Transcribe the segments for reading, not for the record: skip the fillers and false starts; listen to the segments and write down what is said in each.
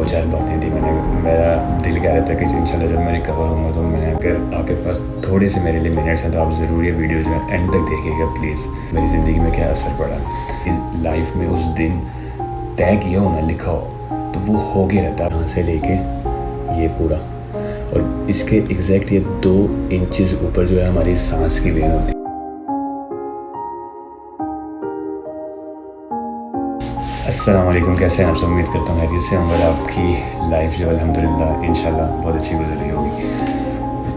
दो चार बातें थी। मेरा दिल कह रहा था कि इंशाल्लाह जब मैं रिकवर होऊंगा तो मैं अगर आपके पास थोड़े से मेरे लिए मिनट्स हैं तो आप ज़रूर ये वीडियो जो है एंड तक देखिएगा प्लीज़। मेरी ज़िंदगी में क्या असर पड़ा लाइफ में, उस दिन तय किया हो ना, लिखा हो तो वो हो गया रहता यहाँ से लेके ये पूरा, और इसके एग्जैक्ट ये 2 इंचेस ऊपर जो है हमारी सांस की वेन होती है। अस्सलाम वालेकुम, कैसे हैं आप सब? उम्मीद करता हूँ खैरियत से होंगे। आपकी लाइफ जो अल्हम्दुलिल्लाह इंशाल्लाह बहुत अच्छी गुजर रही होगी।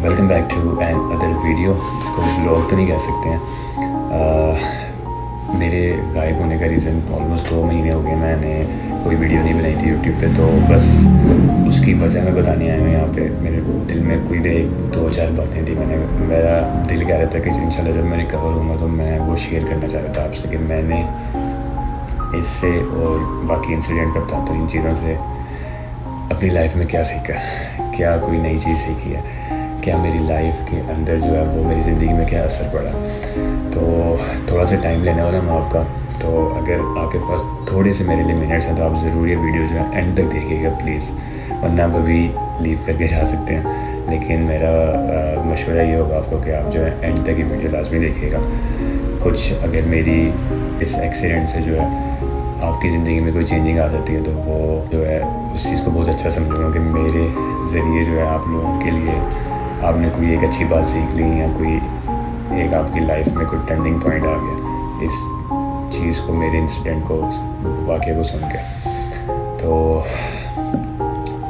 Welcome back to another video. इसको व्लॉग तो नहीं कह सकते हैं। मेरे गायब होने का रीज़न ऑलमोस्ट 2 महीने हो गए, मैंने कोई वीडियो नहीं बनाई थी यूट्यूब पे, तो बस उसकी वजह मैं बताने आया हूँ यहाँ पे। मेरे दिल में कोई 2-4 बातें थी। मेरा दिल कह रहा था कि इंशाल्लाह जब मैं रिकवर होऊंगा तो मैं वो शेयर करना चाह रहा था आपसे कि मैंने इससे और बाकी इंसिडेंट का बताता हूँ इन चीज़ों से अपनी लाइफ में क्या सीखा, क्या कोई नई चीज़ सीखी है, क्या मेरी लाइफ के अंदर जो है वो मेरी ज़िंदगी में क्या असर पड़ा। तो थोड़ा सा टाइम लेने वाला मैं आपका, तो अगर आपके पास थोड़े से मेरे लिए मिनट्स हैं तो आप ज़रूर ये वीडियो जो है एंड तक देखिएगा प्लीज़, वरना आप अभी लीव करके जा सकते हैं। लेकिन मेरा मशवरा ये होगा आपको कि आप जो है एंड तक ये वीडियो लाजमी देखिएगा। कुछ अगर मेरी इस एक्सीडेंट से जो है आपकी ज़िंदगी में कोई चेंजिंग आ जाती है तो वो जो है उस चीज़ को बहुत अच्छा समझूंगा कि मेरे ज़रिए जो है आप लोगों के लिए आपने कोई एक अच्छी बात सीख ली, या कोई एक आपकी लाइफ में कोई टर्निंग पॉइंट आ गया इस चीज़ को, मेरे इंसिडेंट को, वाक़या को सुन के। तो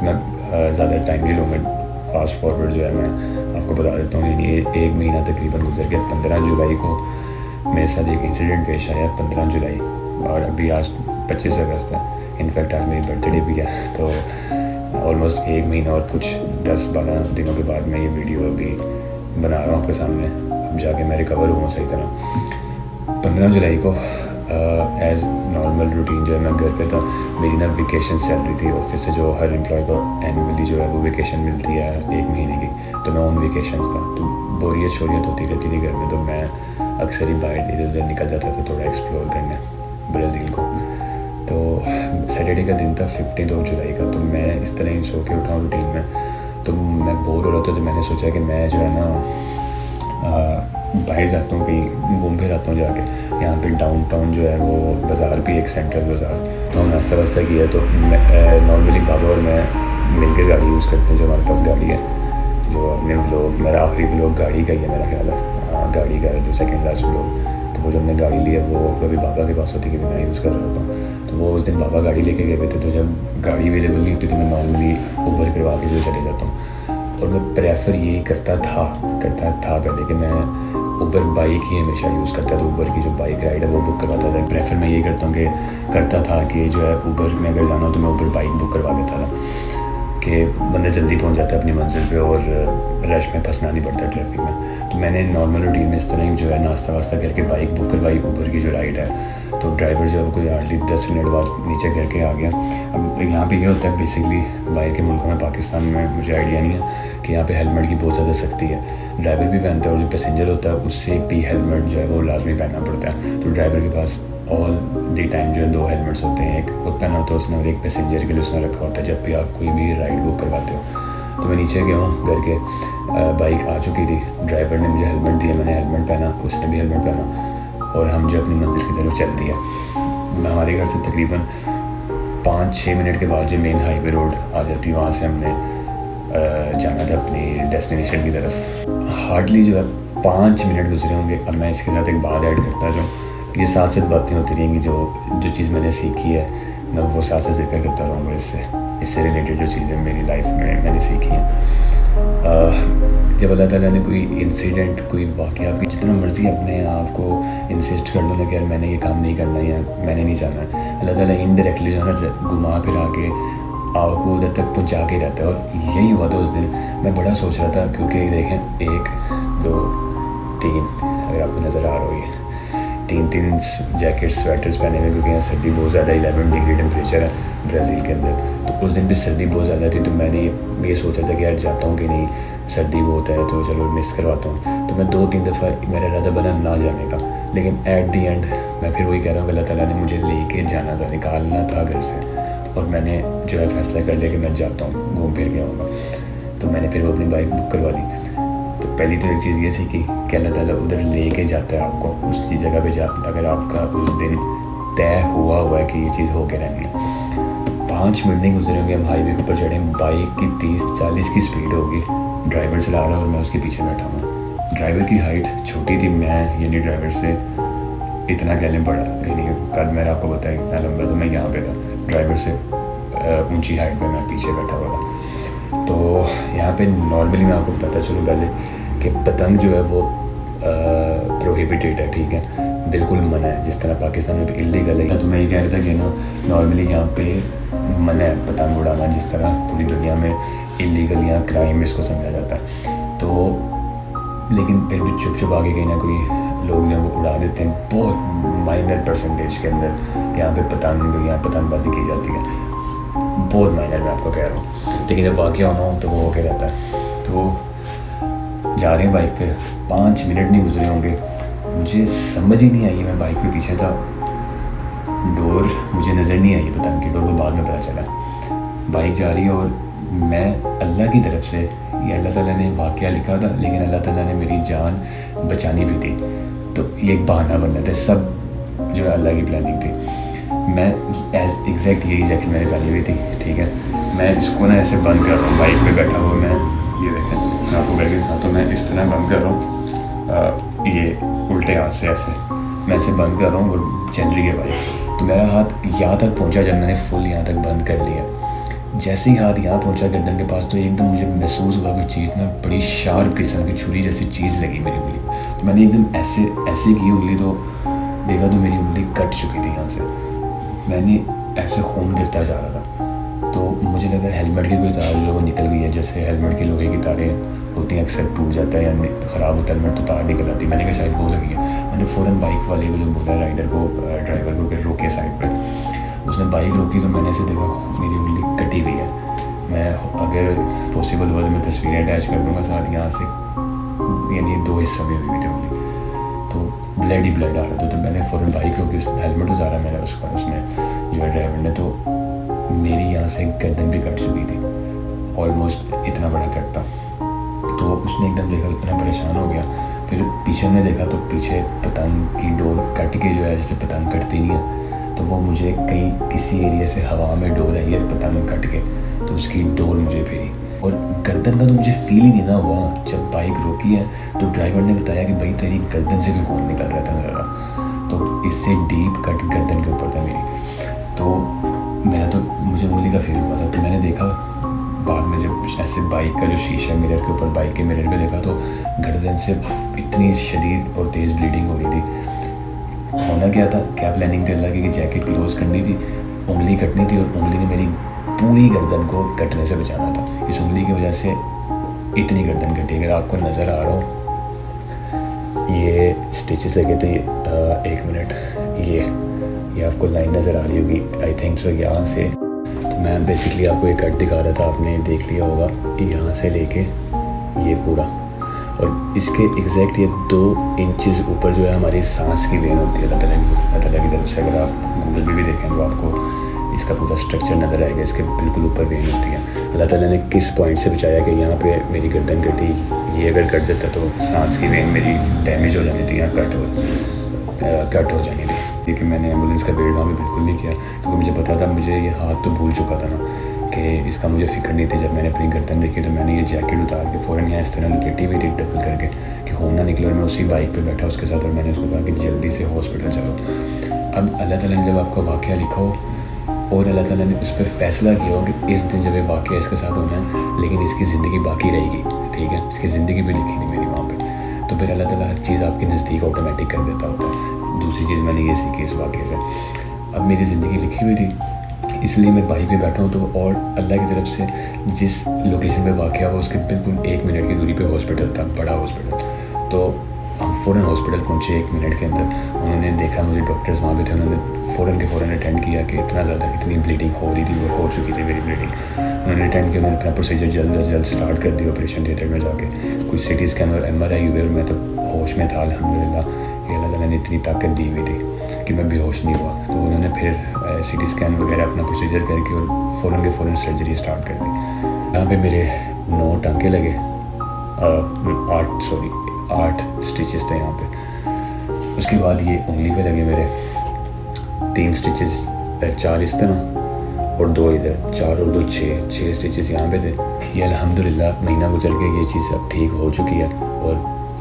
मैं ज़्यादा टाइम नहीं लूँगा, फास्ट फॉरवर्ड जो है मैं आपको बता देता हूँ। यानी 1 महीना तकरीबन गुजर गया। 15 जुलाई को मेरे साथ एक इंसिडेंट पेश आया, 15 जुलाई, और अभी आज 25 अगस्त है। इनफैक्ट आज मेरी बर्थडे भी है। तो ऑलमोस्ट 1 महीना और कुछ 10-12 दिनों के बाद मैं ये वीडियो अभी बना रहा हूँ आपके सामने। अब जाके मैं रिकवर हुआ सही तरह। 15 जुलाई को एज़ नॉर्मल रूटीन जो है मैं घर पे था। मेरी ना वेकेशन चल रही थी ऑफिस से, जो हर एम्प्लॉय को एनुअली जो है वो वेकेशन मिलती है 1 महीने की। तो मैं ऑन वेकेशन था, तो बोरियत शोरियत होती रहती थी घर में, तो मैं अक्सर ही बाहर इधर उधर निकल जाता था थोड़ा एक्सप्लोर करने ब्राज़ील को। तो सैटरडे का दिन था 15 जुलाई का। तो मैं इस तरह ही सो के उठा रूटीन में, तो मैं बोर हो रहा था। तो मैंने सोचा कि मैं जो है ना बाहर जाता हूँ, कहीं घूम फिर आता हूँ जाके। यहाँ पे डाउनटाउन जो है वो बाज़ार भी एक सेंट्रल बाज़ार, तो नाश्ता वास्ता किया। तो नॉर्मली बाबा और मैं मिलकर गाड़ी यूज़ करते हैं, जो हमारे पास गाड़ी है। जो अपने व्लॉग, मेरा आखिरी व्लॉग गाड़ी का ही है मेरा ख्याल है, गाड़ी का जो सेकेंड लास्ट व्लॉग। तो वो जो हमने गाड़ी ली है वो कभी बाबा के पास होती है, कभी मैं यूज़ कर रहा था। तो वो उस दिन बाबा गाड़ी लेके गए हुए थे, तो जब गाड़ी अवेलेबल नहीं होती तो मैं नॉर्मली उबर करवा के जो चले जाता हूँ। और मैं प्रेफर यही करता था पहले कि मैं उबर बाइक ही हमेशा यूज़ करता था। उबर की जो बाइक राइड है वो बुक करवाता था। प्रेफर मैं यही करता था कि जो है उबर में अगर जाना हो तो मैं उबर बाइक बुक करवा देता था कि बंदा जल्दी पहुंच जाता है अपनी मंजिल पे और रश में फंसना नहीं पड़ता ट्रैफिक में। तो मैंने नॉर्मल रूटीन में इस तरह ही जो है नाश्ता वास्ता करके बाइक बुक करवाई उबर की जो राइड है। तो ड्राइवर जो है वो कोई हार्डली 10 मिनट बाद नीचे करके आ गया। अब यहाँ पे ये होता है बेसिकली, बाहर के मुल्कों में, पाकिस्तान में मुझे आइडिया नहीं है कि यहाँ पे हेलमेट की बहुत ज़्यादा सख्ती है। ड्राइवर भी पहनता है और जो पैसेंजर होता है उससे भी हेलमेट जो है वो लाजमी पहनना पड़ता है। तो ड्राइवर के पास ऑल दी टाइम जो है 2 हेलमेट्स होते हैं, एक खुद पहना होता है उसने और एक पैसेंजर के लिए उसने रखा होता है जब भी आप कोई भी राइड बुक करवाते हो। तो मैं नीचे गया हूँ घर के, बाइक आ चुकी थी, ड्राइवर ने मुझे हेलमेट दिया, मैंने हेलमेट पहना, उसने भी हेलमेट पहना, और हम जो अपनी मंजिल की तरफ चल दिया। मैं हमारे घर से तकरीबन 5-6 मिनट के बाद जो मेन हाईवे रोड आ जाती है, वहाँ से हमने जाना था अपनी डेस्टिनेशन की तरफ। हार्डली जो है 5 मिनट गुजरे होंगे। अब मैं इसके साथ एक बात ऐड करता जाऊँ, ये साथ बातें होती रहेंगी। जो चीज़ मैंने सीखी है मैं वो साथ जिक्र करता रहूँगा। इससे रिलेटेड जो चीज़ें मेरी लाइफ में मैंने सीखी हैं। जब अल्लाह ताला ने कोई इंसिडेंट, कोई वाक़या, आपकी जितना मर्ज़ी अपने आप को इंसिस्ट कर लो ना कि यार मैंने ये काम नहीं करना या मैंने नहीं जाना है, अल्लाह ताला इनडायरेक्टली जो है ना घुमा फिरा के आपको उधर तक पहुँचा के रहता है। और यही हुआ था उस दिन। मैं बड़ा सोच रहा था, क्योंकि देखें 1 2 3 अगर आपको नज़र आ रहा हो, ये 3 जैकेट स्वेटर्स पहने हुए, क्योंकि यहाँ सर्दी बहुत ज़्यादा 11 डिग्री टेम्परेचर है ब्राज़ील के अंदर। तो उस दिन भी सर्दी बहुत ज़्यादा थी। तो मैंने ये सोचा था कि यार जाता हूँ कि नहीं, सर्दी बहुत है तो चलो मिस करवाता हूँ। तो मैं 2-3 दफ़ा मेरा इरादा बना ना जाने का, लेकिन एट दी एंड मैं फिर वही कह रहा हूँ, अल्लाह ताला ने मुझे लेके जाना था, निकालना था घर से। और मैंने जो है फ़ैसला कर लिया कि मैं जाता हूँ, घूम फिर के आऊँगा। तो मैंने फिर वो अपनी बाइक बुक करवा ली। तो पहली तो एक चीज़ ये सीखी कि अल्लाह ताला उधर ले कर जाता है आपको उस जगह पे जा, अगर आपका उस दिन तय हुआ है कि ये चीज़ होके रहनी है। 5 मिनट नहीं गुजरे होंगे, हम हाईवे के ऊपर चढ़े, बाइक की 30-40 की स्पीड होगी, ड्राइवर चला रहा है और मैं उसके पीछे बैठा हूँ। ड्राइवर की हाइट छोटी थी, मैं यानी ड्राइवर से इतना कहने पड़ा, यानी कल मैंने आपको बताया इतना लंबा, तो मैं यहाँ पे था, ड्राइवर से ऊंची हाइट पे मैं पीछे बैठा हुआ था। तो यहाँ पे नॉर्मली मैं आपको बताता चलूँ पहले कि पतंग जो है वो प्रोहिबिटेड है, ठीक है, बिल्कुल मना है। जिस तरह पाकिस्तान में इलीगल है, तो मैं ये कह रहा था कि नॉर्मली यहाँ पे मना है पतंग उड़ाना, जिस तरह पूरी दुनिया में इलीगल या क्राइम इसको समझा जाता है। तो लेकिन फिर भी चुप आगे कहीं ना कोई लोग जो वो उड़ा देते हैं, बहुत माइनर परसेंटेज के अंदर यहाँ पे पतंग या पतंगबाजी की जाती है, बहुत माइनर मैं आपको कह रहा हूँ। लेकिन जब वाक़या होना हो तो वो होके रहता है। तो जा रहे हैं बाइक पे, 5 मिनट नहीं गुजरे होंगे, मुझे समझ ही नहीं आई, मैं बाइक पे पीछे था, डोर मुझे नज़र नहीं आई, पतंग की डोर को बाद में पता चला। बाइक जा रही है और मैं अल्लाह की तरफ से, ये अल्लाह ताला ने वाक़या लिखा था, लेकिन अल्लाह ताला ने मेरी जान बचानी भी थी, तो ये एक बहाना बनना था, सब जो है अल्लाह की प्लानिंग थी। मैं एग्जैक्ट यही जैकेट मैंने पहनी हुई थी, ठीक है, मैं इसको ना ऐसे बंद कर रहा हूँ, बाइक पे बैठा हुआ मैं, ये देखें मैं आपको बैठ गया, तो मैं इस तरह बंद कर रहा हूँ, ये उल्टे हाथ से ऐसे मैं ऐसे बंद कर रहा हूँ और चल रही है बाइक। तो मेरा हाथ यहाँ तक पहुँचा, जब मैंने फुल यहाँ तक बंद कर लिया, जैसे ही हाथ यहाँ पहुँचा गर्दन के पास, तो एकदम मुझे महसूस हुआ कोई चीज़ ना बड़ी शार्प किस्म की छुरी जैसी चीज़ लगी मेरी उंगली। तो मैंने एकदम ऐसे की उंगली, तो देखा तो मेरी उंगली कट चुकी थी यहाँ से, मैंने ऐसे खून गिरता जा रहा था। तो मुझे लगा हेलमेट की कोई तार जो वो निकल गई है, जैसे हेलमेट की लोहे की तारें होती हैं, अक्सर टूट जाता है या ख़राब होता है हेलमेट तो तार निकल आती है, मैंने कहा शायद वो लगी है। मैंने फ़ौरन बाइक वाले को जो बोला राइडर को, ड्राइवर को कि रोके साइड पर। उसने बाइक रोकी तो मैंने ऐसे देखा मेरी उंगली कटी हुई है। मैं अगर पॉसिबल हुआ तो मैं तस्वीरें अटैच कर दूँगा साथ, यहाँ से यानी 2 हिस्सों में हुई थी उंगली, तो ब्लड ही ब्लड आ रहा था। तो मैंने फ़ौरन बाइक रोकी, उसने हेलमेट उतारा मैंने उसका, उसमें जो है ड्राइवर ने, तो मेरी यहाँ से गर्दन भी कट चुकी थी, ऑलमोस्ट इतना बड़ा कट था। तो उसने एकदम देखा, इतना परेशान हो गया। फिर पीछे में देखा तो पीछे पतंग की डोर कट के जो है, जैसे पतंग कटती नहीं है, तो वो मुझे कहीं किसी एरिया से हवा में डोर आई है पतंग कट के, तो उसकी डोर मुझे फिरी और गर्दन का तो मुझे फील ही नहीं ना हुआ। जब बाइक रोकी है तो ड्राइवर ने बताया कि भाई तेरी गर्दन से भी खून निकल रहा था मेरा, तो इससे डीप कट गर्दन के ऊपर था मेरी। तो मेरा तो मुझे उंगली का फील हुआ था। तो मैंने देखा बाद में, जब ऐसे बाइक का जो शीशा मिरर के ऊपर, बाइक के मिरर पे देखा, तो गर्दन से इतनी शदीद और तेज़ ब्लीडिंग हो रही थी। होना क्या था, क्या प्लानिंग थी अल्लाह की कि जैकेट क्लोज करनी थी, उंगली कटनी थी, और उंगली ने मेरी पूरी गर्दन को कटने से बचाना था। इस उंगली की वजह से इतनी गर्दन कटी। अगर आपको नज़र आ रहा हो, ये स्टिचेस लगे थे, 1 मिनट, ये आपको लाइन नज़र आ रही होगी, आई थिंक सो, यहाँ से। तो मैं बेसिकली आपको एक कट दिखा रहा था, आपने देख लिया होगा, यहाँ से लेके ये पूरा, और इसके एग्जैक्ट ये 2 इंचेस ऊपर जो है हमारी सांस की वेन होती है अल्लाह ताला की तरफ से। अगर आप गूगल पे भी देखें तो आपको इसका पूरा स्ट्रक्चर नज़र आएगा, इसके बिल्कुल ऊपर वेन होती है। अल्लाह ताला ने किस पॉइंट से बचाया कि यहाँ पे मेरी गर्दन कटी, ये अगर कट जाता तो सांस की वेन मेरी डैमेज हो जानी थी, यहाँ कट हो जानी थी। क्योंकि मैंने एम्बुलेंस का वेट वहाँ पर बिल्कुल नहीं किया, क्योंकि मुझे पता था, मुझे ये हाथ तो भूल चुका था ना कि इसका मुझे फ़िक्र नहीं थी। जब मैंने अपनी गर्दन देखी तो मैंने ये जैकेट उतार के फ़ौरन यहाँ इस तरह लपेटी हुई थी डबल करके कि खून ना निकले, और मैं उसी बाइक पे बैठा उसके साथ, और मैंने उसको कहा कि जल्दी से हॉस्पिटल चलो। अब अल्लाह ताला ने जब आपका वाक़या लिखा हो और अल्लाह ताला ने उस पर फ़ैसला किया हो कि इस दिन जब ये वाक़या इसके साथ होना है, लेकिन इसकी ज़िंदगी बाकी रहेगी, ठीक है, इसकी ज़िंदगी भी लिखी नहीं मेरी वहाँ पर, तो फिर अल्लाह ताला हर चीज़ आपके नज़दीक ऑटोमेटिक कर देता होता है। दूसरी चीज़ मैंने ये सीखी इस वाक़े से, अब मेरी ज़िंदगी लिखी हुई थी, इसलिए मैं बाइक पे बैठा हूँ। तो और अल्लाह की तरफ से जिस लोकेशन पे वाक़या हुआ उसके बिल्कुल 1 मिनट की दूरी पे हॉस्पिटल था, बड़ा हॉस्पिटल। तो हम फ़ौरन हॉस्पिटल पहुँचे 1 मिनट के अंदर। उन्होंने देखा, मुझे डॉक्टर्स वहाँ पे थे, उन्होंने फ़ौरन के फ़ौरन अटेंड किया कि इतना ज़्यादा इतनी ब्लीडिंग हो रही थी, वो हो चुकी थी मेरी ब्लीडिंग। उन्होंने अटेंड किया, उन्होंने अपना प्रोसीजर जल्द से जल्द स्टार्ट कर दिया ऑपरेशन थिएटर में जाके। कुछ CT स्कैन और MRI हुए और मैं तो होश में था अल्हम्दुलिल्लाह। अल्लाह ताला ने इतनी ताकत दी हुई थी कि मैं बेहोश नहीं हुआ। तो उन्होंने फिर CT स्कैन वगैरह अपना प्रोसीजर करके और फ़ौरन के फ़ौरन सर्जरी स्टार्ट कर दी। यहाँ पे मेरे 9 टांके लगे, 8 स्टिचेस थे यहाँ पे। उसके बाद ये उंगली पे लगे मेरे 3 स्टिचेस, 4 इस तरह और 2 इधर, 4 और 2 6 स्टिचेस यहाँ पे थे। ये अल्हम्दुलिल्लाह महीना गुजर के ये चीज़ अब ठीक हो चुकी है और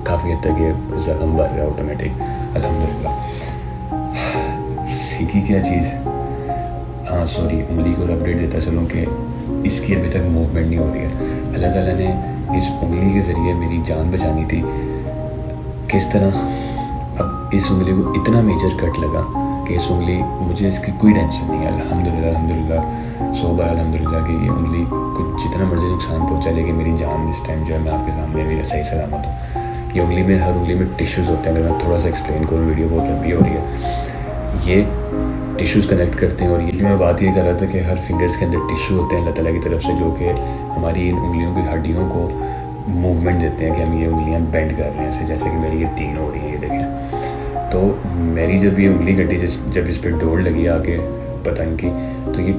काफ़ी हद तक ये ज़ख्म भर रहा है ऑटोमेटिक, अल्हम्दुलिल्लाह। सीखी क्या चीज़, हाँ सॉरी, उंगली को अपडेट देता चलूँ कि इसकी अभी तक मूवमेंट नहीं हो रही है। अल्लाह ताला ने इस उंगली के ज़रिए मेरी जान बचानी थी। किस तरह, अब इस उंगली को इतना मेजर कट लगा कि इस उंगली, मुझे इसकी कोई टेंशन नहीं है, अल्हम्दुलिल्लाह 100 बार अल्हम्दुलिल्लाह कि ये उंगली को जितना मर्जी नुकसान पहुँचा, लेकिन मेरी जान इस टाइम जो है मैं आपके सामने भी सही सलामत हूँ। ये उंगली में, हर उंगली में टिश्यूज़ होते हैं। अगर मैं थोड़ा सा एक्सप्लेन करूँ, वीडियो बहुत लंबी हो रही है। ये टिश्यूज़ कनेक्ट करते हैं और ये मैं बात ये कर रहा था कि हर फिंगर्स के अंदर टिश्यू होते हैं अल्लाह ताला की तरफ से, जो कि हमारी इन उंगलियों की हड्डियों को मूवमेंट देते हैं कि हम ये उंगलियां बेंड कर रहे हैं, ऐसे जैसे कि मेरी ये 3 हो रही है, ये देखें। तो मेरी जब ये उंगली कटी, जब इस पर डोर लगी आके पतंग की, तो ये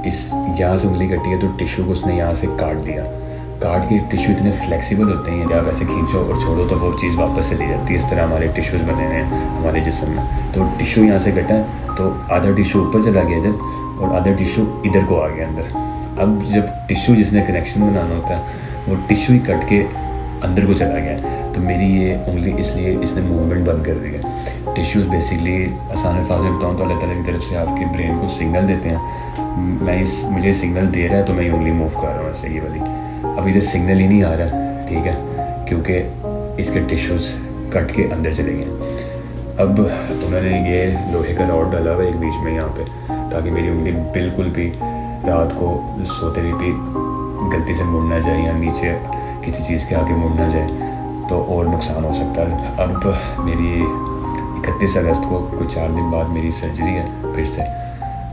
इस यहाँ से उंगली कटी है तो टिश्यू को उसने यहाँ से काट दिया। काट के टिश्यू इतने फ्लेक्सिबल होते हैं कि आप ऐसे खींचो और छोड़ो तो वो चीज़ वापस चली जाती है। इस तरह हमारे टिश्यूज़ बने हैं हमारे जिस्म में। तो टिश्यू यहाँ से कटा है तो आधा टिश्यू ऊपर चला गया इधर और आधा टिश्यू इधर को आ गया अंदर। अब जब टिश्यू जिसने कनेक्शन बनाना होता है वो टिश्यू ही कट के अंदर को चला गया, तो मेरी ये उंगली इसलिए इसने मूवमेंट बंद कर दिया। टिश्यूज़ बेसिकली आसान अल्फाज में बताऊँ तो अल्लाह ताला की तरफ से आपके ब्रेन को सिग्नल देते हैं, मुझे सिग्नल दे रहा है तो मैं ये उंगली मूव कर रहा हूँ ऐसे, ये वाली। अब इधर सिग्नल ही नहीं आ रहा, ठीक है, क्योंकि इसके टिश्यूज़ कट के अंदर चले गए। अब उन्होंने ये लोहे का रॉड डाला हुआ एक बीच में यहाँ पे, ताकि मेरी उंगली बिल्कुल भी रात को सोते हुए भी गलती से मुड़ ना जाए या नीचे किसी चीज़ के आगे मुड़ ना जाए तो और नुकसान हो सकता है। अब मेरी 31 अगस्त को कोई 4 दिन बाद मेरी सर्जरी है फिर से।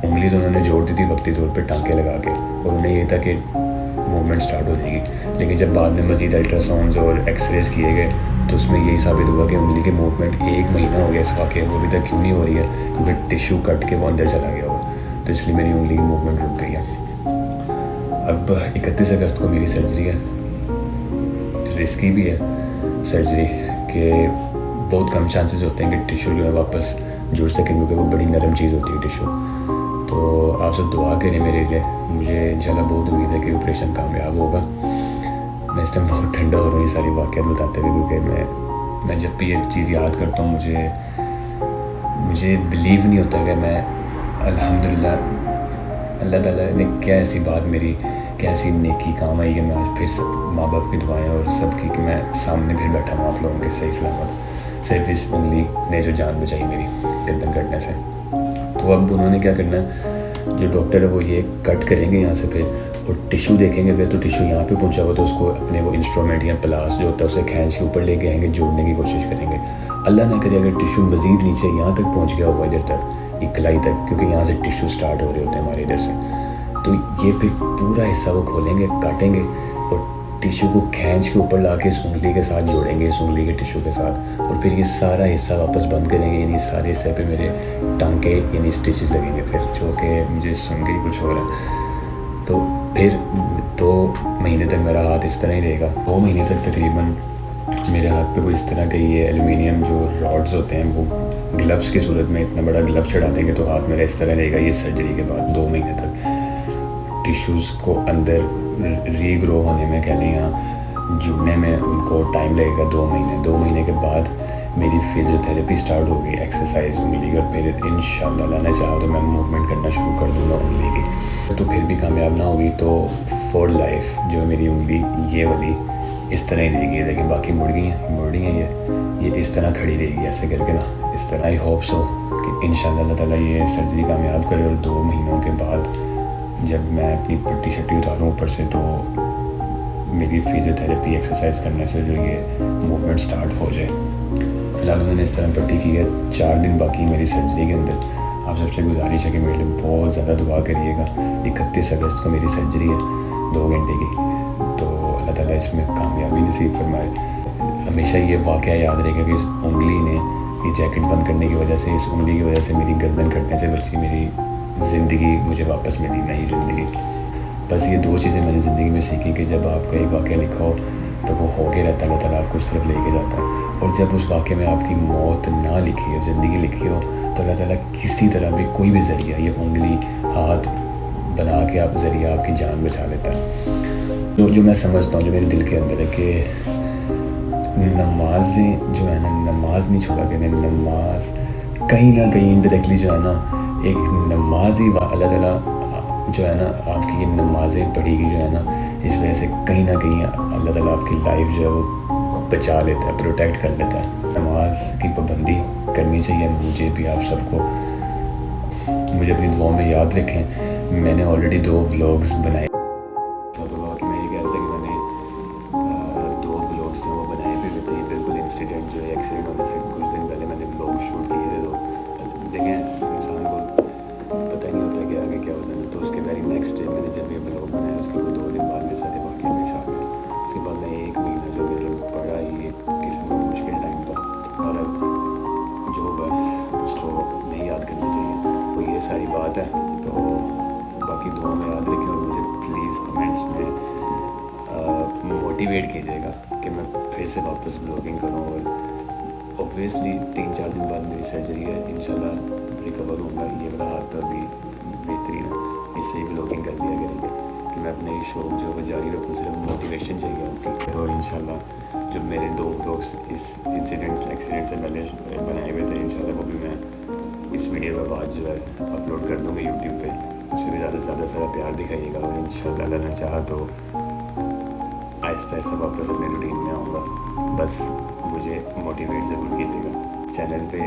उंगली तो उन्होंने जोड़ दी थी वक्ती तौर पे टांके लगा के, और उन्हें ये था कि मूवमेंट स्टार्ट हो जाएगी। लेकिन जब बाद में मज़ीद अल्ट्रासाउंड्स और एक्सरेज किए गए तो उसमें यही साबित हुआ कि उंगली की मूवमेंट 1 महीना हो गया इसका कि वो अभी तक क्यों नहीं हो रही है, क्योंकि टिश्यू कट के वो अंदर चला गया हो, तो इसलिए मेरी उंगली की मूवमेंट रुक गई है। अब 31 अगस्त को मेरी सर्जरी है। रिस्की भी है सर्जरी के, बहुत कम चांसेस होते हैं कि टिश्यू जो है वापस जुड़ सकें, क्योंकि वो बड़ी नरम चीज़ होती है टिश्यू। तो आप सब दुआ करें मेरे लिए, मुझे इंशाल्लाह बहुत उम्मीद है कि ऑपरेशन कामयाब होगा। मैं इस टाइम बहुत ठंडा हो रहा हूँ ये सारी वाक़यात बताते हुए, क्योंकि मैं जब भी ये चीज़ याद करता हूँ मुझे बिलीव नहीं होता कि मैं अल्हम्दुलिल्लाह अल्लाह ताला ने क्या ऐसी बात मेरी कैसी नेकी काम आई कि मैं आज फिर माँ बाप की दुआएं और सबकी कि मैं सामने फिर बैठा हूँ आप लोगों के सही सलामत, सिर्फ इस उंगली ने जो जान बचाई मेरी गर्दन कटने से। तो अब उन्होंने क्या करना है, जो डॉक्टर है वो ये कट करेंगे यहाँ से फिर, और टिश्यू देखेंगे अगर तो टिश्यू यहाँ पे पहुँचा हुआ तो उसको अपने वो इंस्ट्रूमेंट या प्लास जो होता है उसे खींच के ऊपर लेके आएंगे, जोड़ने की कोशिश करेंगे। अल्लाह ना करे अगर टिश्यू मज़ीद नीचे यहाँ तक पहुँच गया होगा, इधर तक इकलाई तक, क्योंकि यहाँ से टिश्यू स्टार्ट हो रहे होते हैं हमारे इधर से, तो ये फिर पूरा हिस्सा वो खोलेंगे, काटेंगे और टिश्यू को खींच के ऊपर ला के इस उंगली के साथ जोड़ेंगे, इस उंगली के टिश्यू के साथ, और फिर ये सारा हिस्सा वापस बंद करेंगे। यानी सारे हिस्से पे मेरे टांके यानी स्टिचेस लगेंगे फिर, जो कि मुझे सुन के ही कुछ हो रहा है। तो फिर 2 महीने तक मेरा हाथ इस तरह ही रहेगा। 2 महीने तक तकरीबन मेरे हाथ पे वो इस तरह के ये एलुमिनियम जो रॉड्स होते हैं वो ग्लव्स की सूरत में इतना बड़ा ग्लव चढ़ा देंगे तो हाथ मेरा इस तरह रहेगा। ये सर्जरी के बाद 2 महीने तक टिश्यूज़ को अंदर रीग्रो होने में कह लें या जुड़ने में उनको टाइम लगेगा 2 महीने। 2 महीने के बाद मेरी फिजियोथेरेपी स्टार्ट होगी, एक्सरसाइज उंगली की, और फिर इंशाल्लाह अल्लाह ने चाहा तो मैं मूवमेंट करना शुरू कर दूँगा उंगली की। तो फिर भी कामयाब ना होगी तो फॉर लाइफ जो मेरी उंगली ये वाली इस तरह ही रहेगी, लेकिन बाकी मुड़ रही हैं ये इस तरह खड़ी रहेगी ऐसे करके ना, इस तरह। आई होप सो कि इंशाल्लाह अल्लाह ताला ये सर्जरी कामयाब करे और 2 महीनों के बाद जब मैं अपनी पट्टी शट्टी उतारूँ ऊपर से तो मेरी फिजियोथेरेपी एक्सरसाइज करने से जो ये मूवमेंट स्टार्ट हो जाए। फ़िलहाल मैंने इस तरह पट्टी की है। 4 दिन बाकी मेरी सर्जरी के अंदर। आप सबसे गुजारिश है कि मेरे लिए बहुत ज़्यादा दुआ करिएगा। 31 अगस्त को मेरी सर्जरी है 2 घंटे की, तो अल्लाह ताला इसमें कामयाबी नसीब फरमाए। हमेशा ये वाक़या याद रहेगा कि इस उंगली ने ये जैकेट बंद करने की वजह से, इस उंगली की वजह से मेरी गर्दन कटने से बची मेरी ज़िंदगी मुझे वापस मिली, नई ज़िंदगी। बस ये 2 चीज़ें मैंने ज़िंदगी में सीखी कि जब आपका एक वाक़या लिखा हो तो वो हो के रहता है, अल्लाह ताला आपको उस तरफ लेके जाता है। और जब उस वाक़े में आपकी मौत ना लिखी हो, ज़िंदगी लिखी हो, तो अल्लाह ताला किसी तरह भी कोई भी ज़रिया, ये उंगली हाथ बना के आप ज़रिया आपकी जान बचा लेता है। तो जो मैं समझता हूँ, जो मेरे दिल के अंदर है कि नमाज़ें जो है ना, नमाज़ नहीं छोड़ा करनी। नमाज कहीं ना कहीं इनडायरेक्टली जो है ना, एक नमाज ही अल्लाह ताला जो है ना आपकी ये नमाज़ें पढ़ेगी जो है ना, इस वजह से कहीं ना कहीं अल्लाह ताला आपकी लाइफ जो है वो बचा लेता है, प्रोटेक्ट कर लेता है। नमाज की पाबंदी करनी चाहिए मुझे भी, आप सबको। मुझे अपनी दुआओं में याद रखें। मैंने ऑलरेडी 2 व्लॉग्स बनाए, तो मैं ये कह रहा था कि मैंने 2 व्लॉग्स जो वो बनाए भी थे। बिल्कुल इंसिडेंट जो है, एक्सीडेंट होने से कुछ दिन पहले मैंने व्लॉग शूट किए थे। तो देखें, इंसान को पता ही नहीं होता कि आगे क्या होता है। तो उसके वेरी नेक्स्ट डे मैंने जब ये व्लॉग बनाया, उसके 2 दिन बाद मेरे साथ वाक़या पेश आ गया। उसके बाद मैं 1 महीना जो मेरे पड़ा, ये किस्म का मुश्किल टाइम था। और अब जो होगा उसको नहीं याद करना चाहिए, तो ये सारी बात है। तो बाकी दुआ में याद रखें, और मुझे प्लीज़ कमेंट्स में मोटिवेट कीजिएगा कि मैं फिर से वापस ब्लॉगिंग करूँ। और ऑब्वियसली 3-4 दिन बाद मेरी सर्जरी है, इंशाल्लाह रिकवर होऊंगा। ये वाला हाथ तो अभी बेहतरीन है, इससे ही ब्लॉगिंग कर लिया करेंगे कि मैं अपने शौक जो है जारी रखूँ। सिर्फ मोटिवेशन चाहिए आपकी। तो इंशाल्लाह जो मेरे 2 ब्लॉग्स इस एक्सीडेंट से पहले बनाए हुए थे, इंशाल्लाह वो भी मैं इस वीडियो के बाद जो है अपलोड कर दूँगा यूट्यूब पे। उसमें भी ज़्यादा से ज़्यादा सारा प्यार दिखाइएगा, और इंशाल्लाह अल्लाह ने चाहा तो आहिस्ता आहिस्ता वापस अपने रूटीन में आऊँगा। बस मुझे मोटिवेट ज़रूर कीजिएगा। चैनल पे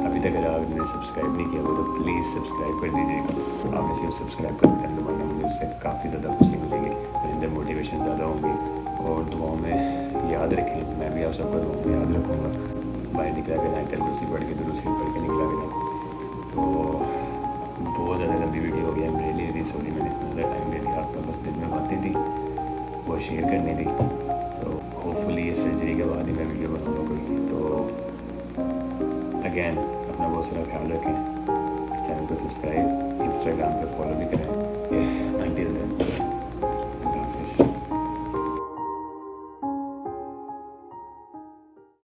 अभी तक अगर आपने सब्सक्राइब नहीं किया हो तो प्लीज़ सब्सक्राइब कर दीजिएगा। आपने सिर्फ सब्सक्राइब कर बटन दबाना, मुझे उससे काफ़ी ज़्यादा खुशी मिलेगी, मेरे अंदर मोटिवेशन ज़्यादा होंगी। और दुआओं में याद रखें, मैं भी आप सबको दुआओं में याद रखूँगा। बाहर निकला कर आए, तलकुर्सी पढ़ के दुरूद पढ़ के निकला कर। तो बहुत ज़्यादा लंबी वीडियो हो गया, मेरे लिए सॉरी, मैंने इतना ज़्यादा टाइम ले लिया। आपका बस दिल में बातें थी वो शेयर करनी थी। तो होपफुली इस सर्जरी के बाद ही मैं वीडियो बनाऊँगा कोई। तो अगेन अपना बहुत सारा ख्याल रखें, चैनल को सब्सक्राइब, इंस्टाग्राम पे फॉलो भी करें। Until then.